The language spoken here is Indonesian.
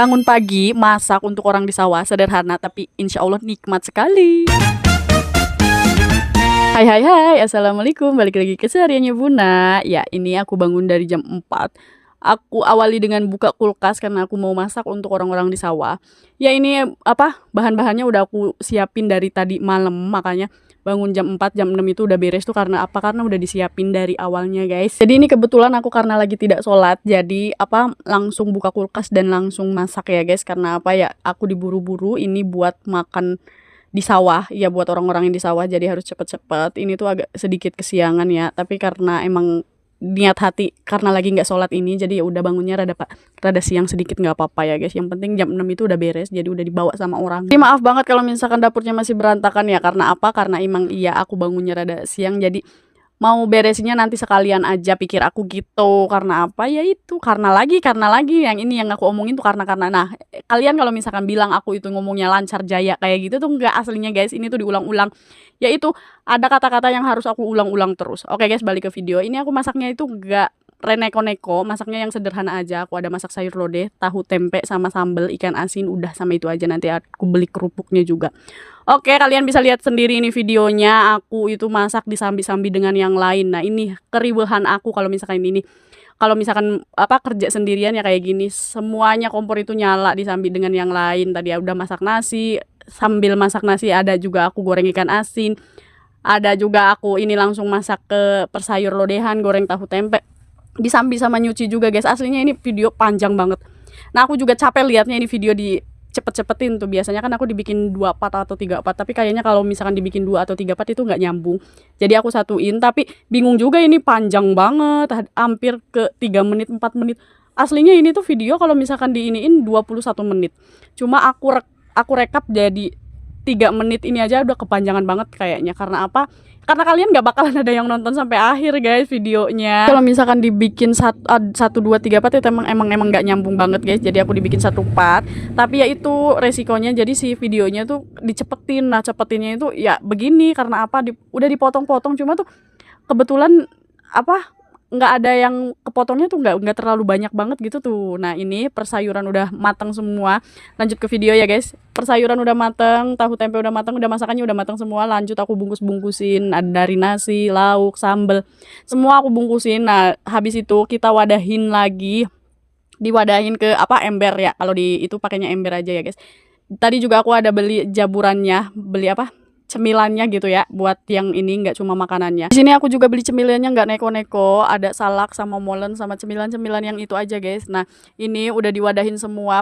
Bangun pagi, masak untuk orang di sawah, sederhana tapi insya Allah nikmat sekali. Hai hai hai, assalamualaikum, balik lagi ke sehariannya Buna. Ya, ini aku bangun dari jam 4. Aku awali dengan buka kulkas karena aku mau masak untuk orang-orang di sawah. Ya ini bahan-bahannya udah aku siapin dari tadi malam, makanya bangun jam 4, jam 6 itu udah beres tuh karena karena udah disiapin dari awalnya guys. Jadi ini kebetulan aku karena lagi tidak sholat, jadi langsung buka kulkas dan langsung masak ya guys. Karena aku diburu-buru ini buat makan di sawah, ya buat orang-orang yang di sawah, jadi harus cepet-cepet. Ini tuh agak sedikit kesiangan ya, tapi karena emang niat hati karena lagi nggak sholat ini, jadi ya udah bangunnya rada siang sedikit, nggak apa-apa ya guys. Yang penting jam 6 itu udah beres, jadi udah dibawa sama orang. Jadi maaf banget kalau misalkan dapurnya masih berantakan ya, karena karena emang iya aku bangunnya rada siang, jadi mau beresinnya nanti sekalian aja, pikir aku gitu. Karena ya itu karena lagi yang ini yang aku omongin tuh karena nah, kalian kalau misalkan bilang aku itu ngomongnya lancar jaya kayak gitu tuh enggak aslinya guys, ini tuh diulang-ulang. Yaitu ada kata-kata yang harus aku ulang-ulang terus. Oke guys, balik ke video. Ini aku masaknya itu enggak reneko-neko, masaknya yang sederhana aja. Aku ada masak sayur lodeh, tahu tempe sama sambal ikan asin, udah sama itu aja. Nanti aku beli kerupuknya juga. Oke, kalian bisa lihat sendiri ini videonya, aku itu masak disambi-sambi dengan yang lain. Nah, ini keribehan aku kalau misalkan ini. Kalau misalkan kerja sendirian ya kayak gini, semuanya kompor itu nyala disambi dengan yang lain. Tadi udah masak nasi, sambil masak nasi ada juga aku goreng ikan asin. Ada juga aku ini langsung masak ke persayur lodehan, goreng tahu tempe. Disambi sama nyuci juga guys. Aslinya ini video panjang banget. Nah, aku juga capek liatnya ini video di cepet-cepetin tuh. Biasanya kan aku dibikin 2 part atau 3 part, tapi kayaknya kalau misalkan dibikin 2 atau 3 part itu nggak nyambung. Jadi aku satuin, tapi bingung juga ini panjang banget, hampir ke 3 menit, 4 menit. Aslinya ini tuh video kalau misalkan diiniin 21 menit. Cuma aku rekap jadi 3 menit, ini aja udah kepanjangan banget kayaknya. Karena karena kalian gak bakalan ada yang nonton sampai akhir guys videonya. Kalau misalkan dibikin 1, 2, 3 part itu emang gak nyambung banget guys. Jadi aku dibikin 1 part, tapi ya itu resikonya, jadi si videonya tuh dicepetin. Nah, cepetinnya itu ya begini karena udah dipotong-potong, cuma tuh kebetulan nggak ada yang kepotongnya tuh nggak terlalu banyak banget gitu tuh. Nah, ini persayuran udah matang semua. Lanjut ke video ya guys. Persayuran udah matang, tahu tempe udah matang, udah masakannya udah matang semua. Lanjut aku bungkus-bungkusin, ada dari nasi, lauk, sambel, semua aku bungkusin. Nah, habis itu kita wadahin lagi, diwadahin ke ember ya. Kalau di itu pakainya ember aja ya guys. Tadi juga aku ada beli jaburannya, beli cemilannya gitu ya, buat yang ini nggak cuma makanannya. Di sini aku juga beli cemilannya nggak neko-neko, ada salak sama molen sama cemilan-cemilan yang itu aja guys. Nah, ini udah diwadahin semua.